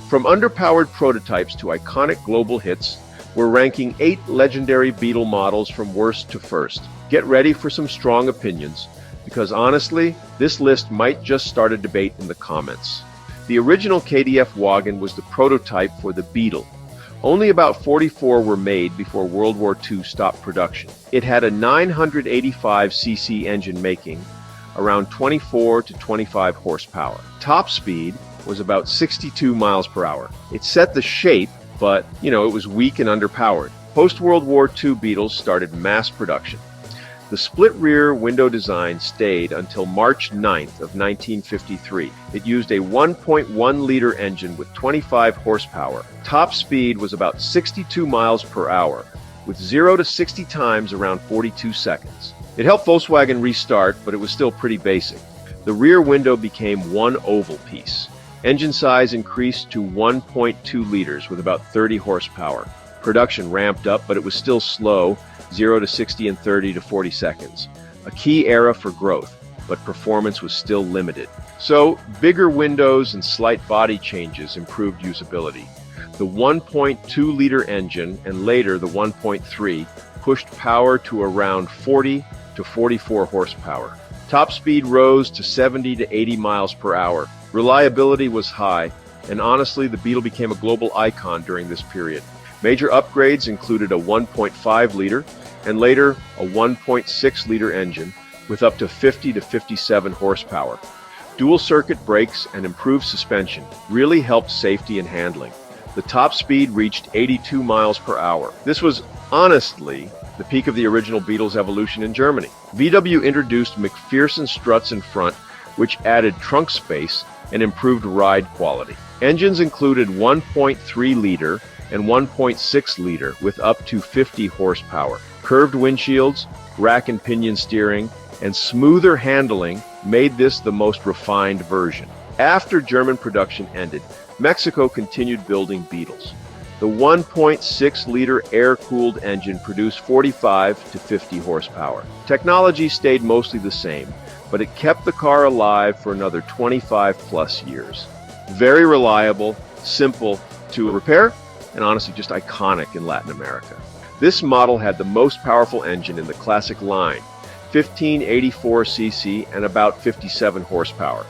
From underpowered prototypes to iconic global hits, we're ranking 8 legendary Beetle models from worst to first. Get ready for some strong opinions, because honestly, this list might just start a debate in the comments. The original KDF wagon was the prototype for the Beetle. Only about 44 were made before World War II stopped production. It had a 985cc engine making around 24 to 25 horsepower. Top speed was about 62 miles per hour. It set the shape, but, it was weak and underpowered. Post-World War II Beetles started mass production. The split rear window design stayed until March 9th of 1953. It used a 1.1-liter engine with 25 horsepower. Top speed was about 62 miles per hour, with 0 to 60 times around 42 seconds. It helped Volkswagen restart, but it was still pretty basic. The rear window became one oval piece. Engine size increased to 1.2 liters with about 30 horsepower. Production ramped up, but it was still slow, 0 to 60 in 30 to 40 seconds. A key era for growth, but performance was still limited. So, bigger windows and slight body changes improved usability. The 1.2-liter engine and later the 1.3 pushed power to around 40 to 44 horsepower. Top speed rose to 70 to 80 miles per hour. Reliability was high, and honestly, the Beetle became a global icon during this period. Major upgrades included a 1.5-liter and later a 1.6-liter engine with up to 50 to 57 horsepower. Dual-circuit brakes and improved suspension really helped safety and handling. The top speed reached 82 miles per hour. This was, honestly, the peak of the original Beetle's evolution in Germany. VW introduced McPherson struts in front, which added trunk space and improved ride quality. Engines included 1.3-liter and 1.6-liter with up to 50 horsepower. Curved windshields, rack and pinion steering, and smoother handling made this the most refined version. After German production ended, Mexico continued building Beetles. The 1.6-liter air-cooled engine produced 45 to 50 horsepower. Technology stayed mostly the same, but it kept the car alive for another 25-plus years. Very reliable, simple to repair, and honestly just iconic in Latin America. This model had the most powerful engine in the classic line, 1584cc and about 57 horsepower.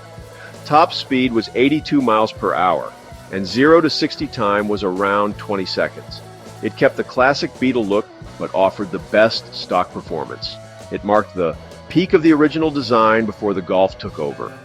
Top speed was 82 miles per hour, and 0 to 60 time was around 20 seconds. It kept the classic Beetle look, but offered the best stock performance. It marked the peak of the original design before the Golf took over.